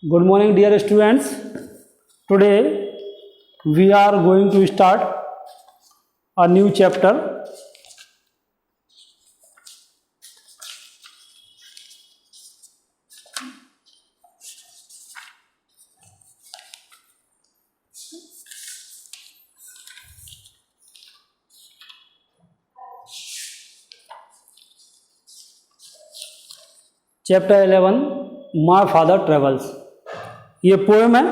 Good morning, dear students. Today we are going to start a new chapter. Chapter 11, My Father Travels. ये poem है।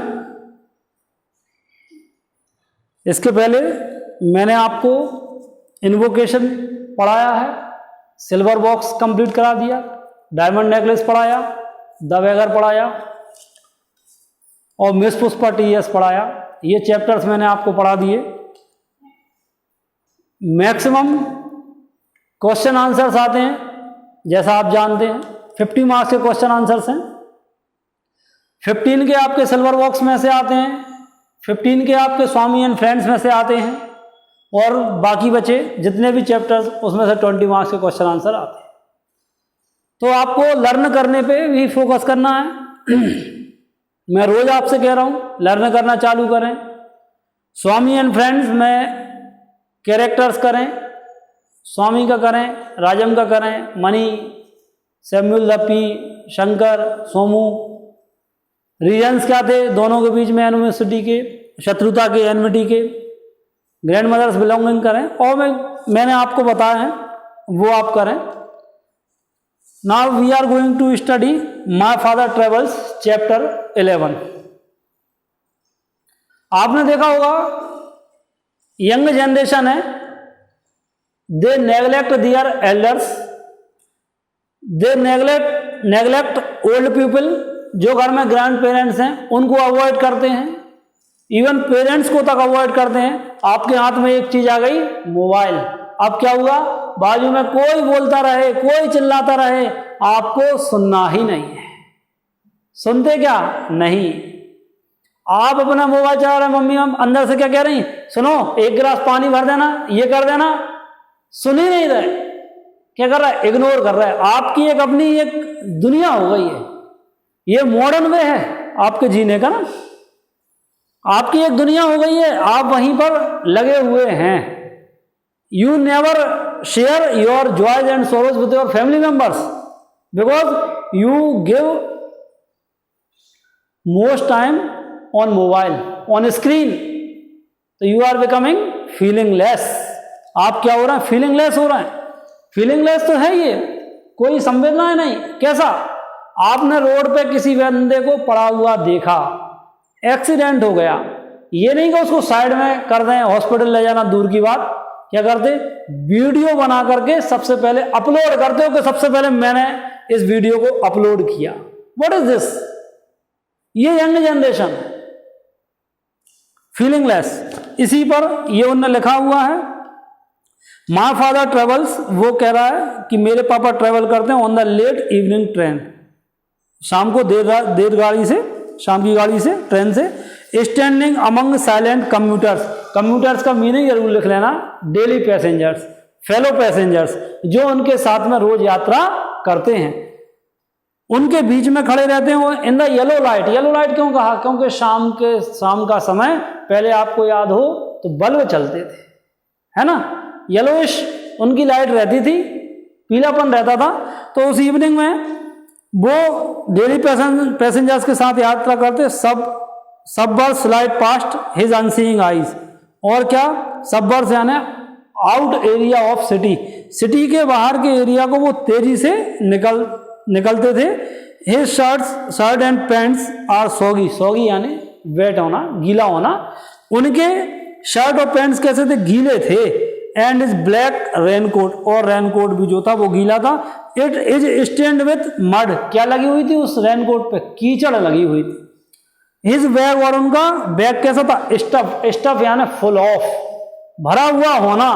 इसके पहले मैंने आपको इन्वोकेशन पढ़ाया है, सिल्वर बॉक्स कंप्लीट करा दिया, डायमंड नेकलेस पढ़ाया, द बेगर पढ़ाया और मिस पुष्पा टीएस पढ़ाया। ये चैप्टर्स मैंने आपको पढ़ा दिए। मैक्सिमम क्वेश्चन आंसर्स आते हैं, जैसा आप जानते हैं 50 मार्क्स के क्वेश्चन आंसर्स हैं। 15 के आपके सिल्वर बॉक्स में से आते हैं, 15 के आपके स्वामी एंड फ्रेंड्स में से आते हैं और बाकी बचे जितने भी चैप्टर्स उसमें से 20 मार्क्स के क्वेश्चन आंसर आते हैं। तो आपको लर्न करने पे भी फोकस करना है। मैं रोज आपसे कह रहा हूं लर्न करना चालू करें। स्वामी एंड फ्रेंड्स में कैरेक्टर्स करें, स्वामी का करें, राजम का करें, मणि, सैमुअल दप्पी, शंकर, सोमू। रीजन्स क्या थे दोनों के बीच में, एनिमोसिटी के, शत्रुता के, एनमिटी के, ग्रैंड मदर्स बिलोंगिंग करें और मैंने आपको बताया है वो आप करें। Now we are going to study my father travels chapter 11। आपने देखा होगा यंग जनरेशन है, they neglect their elders, they neglect old people. जो घर में ग्रैंड पेरेंट्स हैं उनको अवॉइड करते हैं, इवन पेरेंट्स को तक अवॉइड करते हैं। आपके हाथ में एक चीज आ गई, मोबाइल। अब क्या हुआ, बाजू में कोई बोलता रहे, कोई चिल्लाता रहे, आपको सुनना ही नहीं है। सुनते क्या नहीं, आप अपना मोबाइल चला रहे, मम्मी हम अंदर से क्या कह रही, सुनो एक गिलास पानी भर देना, ये कर देना, सुन ही नहीं रहे। क्या कर रहा है, इग्नोर कर रहा है। आपकी एक अपनी एक दुनिया हो गई है, ये मॉडर्न वे है आपके जीने का ना। आपकी एक दुनिया हो गई है, आप वहीं पर लगे हुए हैं। You never share your joys and sorrows with your family members because you give most time on mobile, on screen. तो you are becoming feeling less. आप क्या हो रहे हैं, फीलिंग लेस हो रहे हैं। फीलिंग लेस तो है ये, कोई संवेदना है नहीं। कैसा, आपने रोड पे किसी बंदे को पड़ा हुआ देखा, एक्सीडेंट हो गया, ये नहीं कि उसको साइड में कर दें, हॉस्पिटल ले जाना दूर की बात। क्या करते, वीडियो बना करके सबसे पहले अपलोड करते हो कि सबसे पहले मैंने इस वीडियो को अपलोड किया। व्हाट इज दिस, ये यंग जनरेशन फीलिंग लेस। इसी पर ये उन्होंने लिखा हुआ है, माय फादर ट्रेवल्स। वो कह रहा है कि मेरे पापा ट्रेवल करते हैं on the late evening train, शाम को देर गाड़ी से, शाम की गाड़ी से, ट्रेन से। Standing among silent commuters, commuters का मीनिंग जरूर लिख लेना, डेली पैसेंजर्स, फेलो पैसेंजर्स, जो उनके साथ में रोज यात्रा करते हैं, उनके बीच में खड़े रहते हैं वो in the yellow light. Yellow light क्यों कहा, क्योंकि शाम का समय, पहले आपको याद हो तो बल्ब चलते थे, है ना, येलोइश उनकी लाइट रहती थी, पीलापन रहता था। तो उस इवनिंग में वो डेली पैसेंजर्स के साथ यात्रा करते। Suburbs slide past his unseeing eyes. और क्या, सबवर्स यानी out area of city, city के बाहर के एरिया को वो तेजी से निकलते थे। His shirt and pants are soggy, soggy यानी वेट होना, गीला होना। उनके शर्ट और पैंट्स कैसे थे, गीले थे। एंड इज ब्लैक रेनकोट, और रेनकोट भी जो था वो गीला था। It is stained with mud, क्या लगी हुई थी उस रेनकोट पे, कीचड़ लगी हुई थी। हिज बैग, और उनका बैग कैसा था, स्टफ, स्टफ यानी फुल ऑफ, भरा हुआ होना।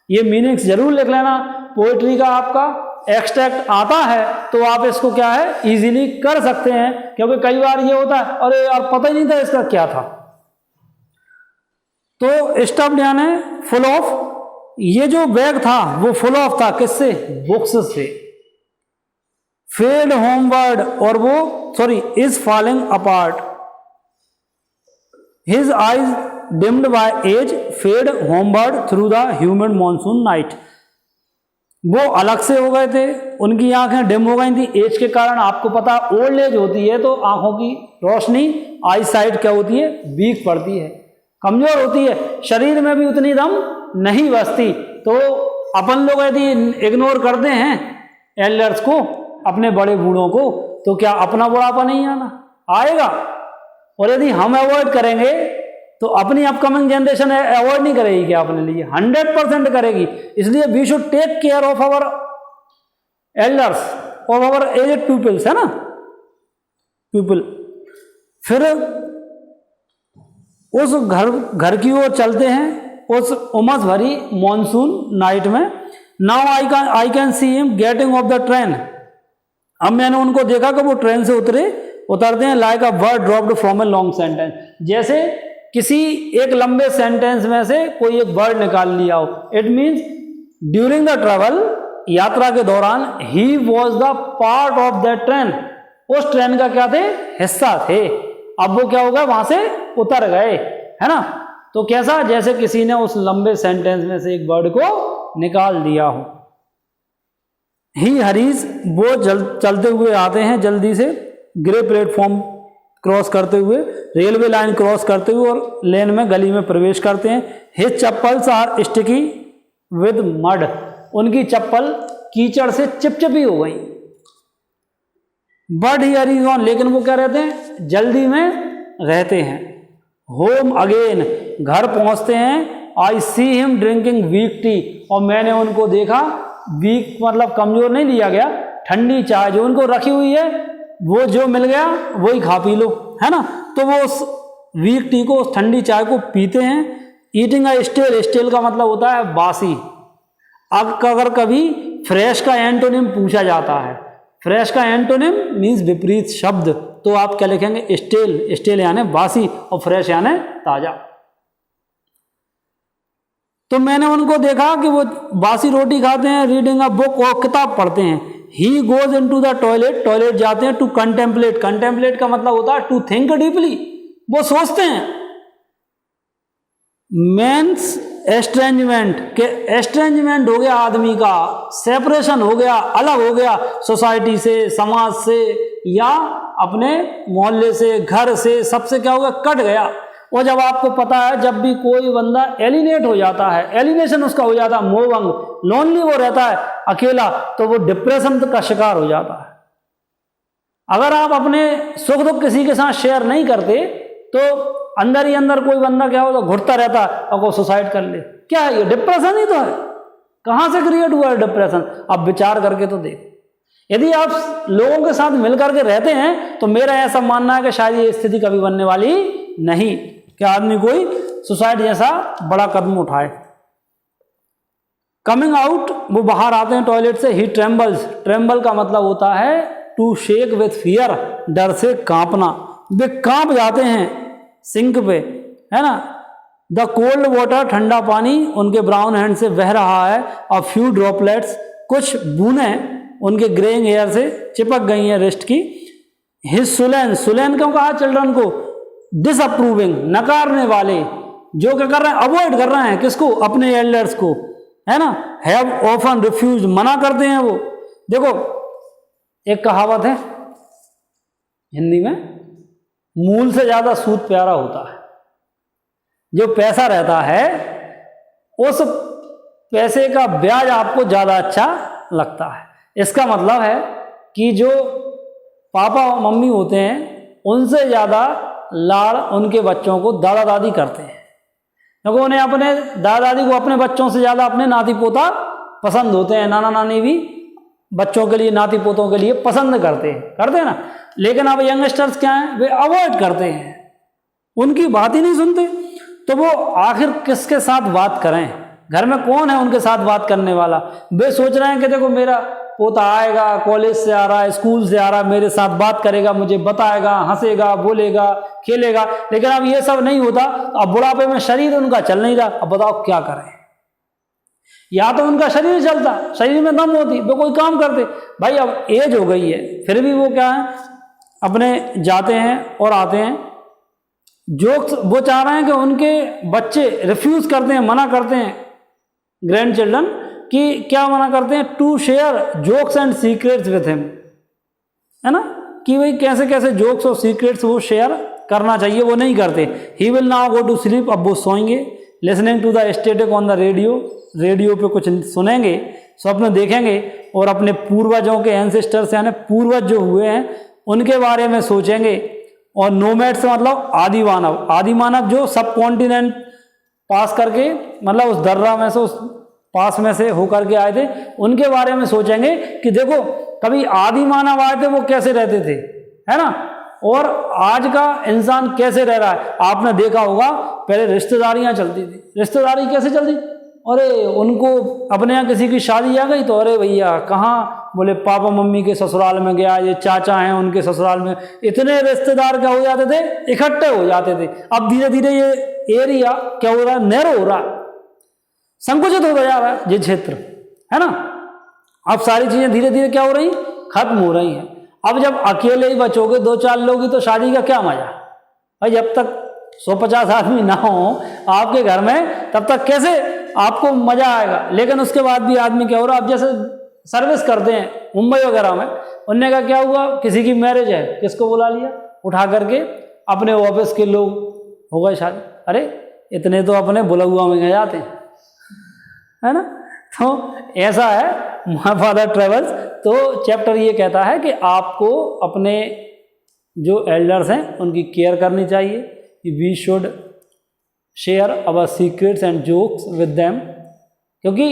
ये मीनिंग्स जरूर लिख लेना। पोएट्री का आपका एक्सट्रैक्ट आता है तो आप इसको क्या है इजीली कर सकते हैं, क्योंकि कई बार ये होता है अरे यार पता ही नहीं था इसका क्या था। तो स्टफ यानी फुल ऑफ, ये जो बैग था वो फुल ऑफ था, किससे, बुक्स से। फेड होमवर्ड, और वो sorry is falling apart, his eyes dimmed by age fade homeward through the humid monsoon night. वो अलग से हो गए थे, उनकी आंखें डिम हो गई थी एज के कारण। आपको पता ओल्ड एज होती है तो आंखों की रोशनी आई साइट क्या होती है, वीक पड़ती है, कमजोर होती है, शरीर में भी उतनी दम नहीं बचती। तो अपन लोग यदि इग्नोर करते हैं एल्डर्स को, अपने बड़े बूढ़ों को, तो क्या अपना बुढ़ापा नहीं आएगा? और यदि हम अवॉइड करेंगे तो अपनी अपकमिंग जनरेशन अवॉइड नहीं करेगी क्या अपने लिए? 100% करेगी। इसलिए we should take care of our elders, of our aged peoples, है ना, पीपल। फिर उस घर की ओर चलते हैं, उस उमस भरी मॉनसून नाइट में। Now I can see him getting off the train. अब मैंने उनको देखा कि वो ट्रेन से उतरते हैं, like a word dropped from a long sentence, जैसे किसी एक लंबे सेंटेंस में से कोई एक वर्ड निकाल लिया हो। It means during the travel, यात्रा के दौरान, he was the part of the train, उस ट्रेन का क्या थे, हिस्सा थे। अब वो क्या होगा, वहां से उतर गए, है ना। तो कैसा, जैसे किसी ने उस लंबे सेंटेंस में से एक वर्ड को निकाल दिया हो। ही हरीज, वो चलते हुए आते हैं जल्दी से, ग्रे प्लेटफॉर्म क्रॉस करते हुए, रेलवे लाइन क्रॉस करते हुए, और लेन में गली में प्रवेश करते हैं। His chappals are sticky with mud, उनकी चप्पल कीचड़ से चिपचिपी हो गई। बट हियर इज ऑन, लेकिन वो क्या रहते हैं, जल्दी में रहते हैं। होम अगेन, घर पहुंचते हैं। I see him drinking weak tea, और मैंने उनको देखा, वीक मतलब कमजोर नहीं लिया गया, ठंडी चाय जो उनको रखी हुई है, वो जो मिल गया वही खा पी लो, है ना। तो वो उस वीक टी को, उस ठंडी चाय को पीते हैं। ईटिंग अ स्टेल, स्टेल का मतलब होता है बासी। अब अगर कभी फ्रेश का एंटोनिम पूछा जाता है, फ्रेश का एंटोनिम मीन्स विपरीत शब्द, तो आप क्या लिखेंगे, स्टेल। स्टेल यानी बासी और फ्रेश यानी ताजा। तो मैंने उनको देखा कि वो बासी रोटी खाते हैं, रीडिंग अ बुक, और किताब पढ़ते हैं। He goes into the toilet, toilet जाते हैं। टू कंटेम्पलेट, कंटेम्पलेट का मतलब होता है टू थिंक डीपली, वो सोचते हैं। मेंस एस्ट्रेंजमेंट, के एस्ट्रेंजमेंट हो गया आदमी का, सेपरेशन हो गया, अलग हो गया सोसाइटी से, समाज से, या अपने मोहल्ले से, घर से, सबसे क्या हो गया, कट गया। और जब आपको पता है, जब भी कोई बंदा एलिनेट हो जाता है, एलिनेशन उसका हो जाता है, मोहभंग, लोनली वो रहता है अकेला, तो वो डिप्रेशन का शिकार हो जाता है। अगर आप अपने सुख दुख किसी के साथ शेयर नहीं करते, तो अंदर ही अंदर कोई बंदा क्या होता, घुटता रहता है और को सुसाइड कर ले। क्या है ये, डिप्रेशन ही तो है। कहां से क्रिएट हुआ है डिप्रेशन? अब विचार करके तो देखो। यदि आप लोगों के साथ मिलकर के रहते हैं, तो मेरा ऐसा मानना है कि शायद ये स्थिति कभी बनने वाली नहीं कि आदमी कोई सुसाइड जैसा बड़ा कदम उठाए। कमिंग आउट, वो बाहर आते हैं टॉयलेट से। ही ट्रेम्बल्स, ट्रेम्बल का मतलब होता है टू शेक विथ फियर, डर से कांपना। वे कांप जाते हैं सिंक पे, है ना। द कोल्ड वाटर, ठंडा पानी उनके ब्राउन हैंड से बह रहा है। अ फ्यू ड्रॉपलेट्स, कुछ बूंदें उनके ग्रेइंग हेयर से चिपक गई हैं रिस्ट की। हिज सुलेन, सुलेन क्यों कहा चिल्ड्रन को? डिसअप्रूविंग, नकारने वाले, जो क्या कर रहे हैं, अवॉइड कर रहे हैं किसको, अपने एल्डर्स को, है ना। हैव ऑफन रिफ्यूज, मना करते हैं वो। देखो एक कहावत है हिंदी में, मूल से ज्यादा सूद प्यारा होता है। जो पैसा रहता है उस पैसे का ब्याज आपको ज्यादा अच्छा लगता है। इसका मतलब है कि जो पापा और मम्मी होते हैं उनसे ज्यादा लाड़ उनके बच्चों को दादा दादी करते हैं, क्योंकि उन्हें अपने दादा दादी को अपने बच्चों से ज्यादा अपने नाती पोता पसंद होते हैं। नाना नानी भी बच्चों के लिए, नाती पोतों के लिए पसंद करते हैं ना। लेकिन अब यंगस्टर्स क्या हैं, वे अवॉइड करते हैं, उनकी बात ही नहीं सुनते। तो वो आखिर किसके साथ बात करें, घर में कौन है उनके साथ बात करने वाला? वे सोच रहे हैं कि देखो मेरा पोता आएगा, कॉलेज से आ रहा है, स्कूल से आ रहा है, मेरे साथ बात करेगा, मुझे बताएगा, हंसेगा, बोलेगा, खेलेगा। लेकिन अब ये सब नहीं होता। अब बुढ़ापे में शरीर उनका चल नहीं रहा, अब बताओ क्या करें। या तो उनका शरीर चलता, शरीर में दम होती, वो कोई काम करते। भाई अब एज हो गई है, फिर भी वो क्या है, अपने जाते हैं और आते हैं। जोक्स वो चाह रहे हैं कि उनके बच्चे रिफ्यूज करते हैं, मना करते हैं, ग्रैंड चिल्ड्रन कि क्या मना करते हैं, to share jokes and secrets with him, है ना, कि भाई कैसे कैसे जोक्स और सीक्रेट्स वो शेयर करना चाहिए, वो नहीं करते। He will now go to sleep, अब वो सोएंगे। Listening to the static on the radio, radio पे कुछ सुनेंगे, स्वप्न देखेंगे और अपने पूर्वजों के एंसेस्टर्स यानी पूर्वज जो हुए हैं उनके बारे में सोचेंगे। और नोमैड्स मतलब आदि मानव, आदि मानव जो सब कॉन्टिनेंट पास करके मतलब उस दर्रा में से, उस पास में से होकर के आए थे, उनके बारे में सोचेंगे कि देखो कभी आदि मानव आए थे वो कैसे रहते थे, है ना, और आज का इंसान कैसे रह रहा है। आपने देखा होगा पहले रिश्तेदारियां चलती थी, रिश्तेदारी कैसे चलती, अरे उनको अपने यहाँ किसी की शादी आ गई तो अरे भैया कहाँ, बोले पापा मम्मी के ससुराल में गया, ये चाचा हैं उनके ससुराल में, इतने रिश्तेदार क्या हो जाते थे, इकट्ठे हो जाते थे। अब धीरे धीरे ये एरिया क्या हो रहा है, नैरो हो रहा है, संकुचित होता जा रहा है ये क्षेत्र, है ना। अब सारी चीजें धीरे धीरे क्या हो रही, खत्म हो रही हैं। अब जब अकेले ही बचोगे, 2-4 लोग ही, तो शादी का क्या मजा भाई, जब तक 150 आदमी ना हो आपके घर में तब तक कैसे आपको मजा आएगा। लेकिन उसके बाद भी आदमी क्या हो रहा है, अब जैसे सर्विस करते हैं मुंबई वगैरह में, उनने का क्या हुआ, किसी की मैरिज है, किसको बुला लिया, उठा करके अपने ऑफिस के लोग, हो गए शादी, अरे इतने तो अपने बुलगुआ में गए जाते हैं, है ना। तो ऐसा है माय फादर ट्रेवल्स। तो चैप्टर ये कहता है कि आपको अपने जो एल्डर्स हैं उनकी केयर करनी चाहिए, we should share our secrets and jokes with them, क्योंकि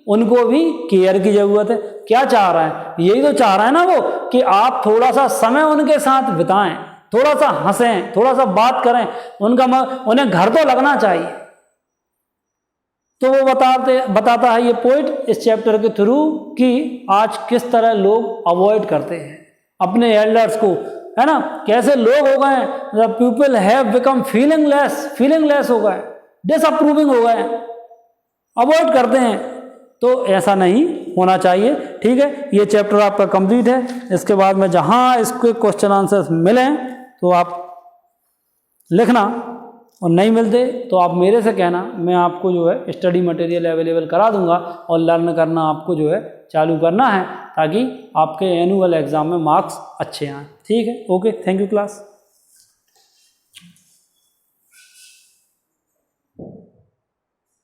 उनको भी केयर की जरूरत है। क्या चाह रहा है, यही तो चाह रहा है ना वो, कि आप थोड़ा सा समय उनके साथ बिताएं, थोड़ा सा हंसें, थोड़ा सा बात करें, उन्हें घर तो लगना चाहिए। तो वो बताता है ये पोइट इस चैप्टर के थ्रू कि आज किस तरह लोग अवॉइड करते हैं अपने एल्डर्स को, है ना, कैसे लोग हो गए, द पीपल हैव बिकम फीलिंगलेस हो गए, डिसअप्रूविंग हो गए, अवॉइड करते हैं। तो ऐसा नहीं होना चाहिए, ठीक है। ये चैप्टर आपका कंप्लीट है। इसके बाद में जहां इसके क्वेश्चन आंसर्स मिलें तो आप लिखना, और नहीं मिलते तो आप मेरे से कहना, मैं आपको जो है स्टडी मटेरियल अवेलेबल करा दूंगा और लर्न करना आपको जो है चालू करना है, ताकि आपके एनुअल एग्जाम में मार्क्स अच्छे आएँ, ठीक है। Okay, thank you class.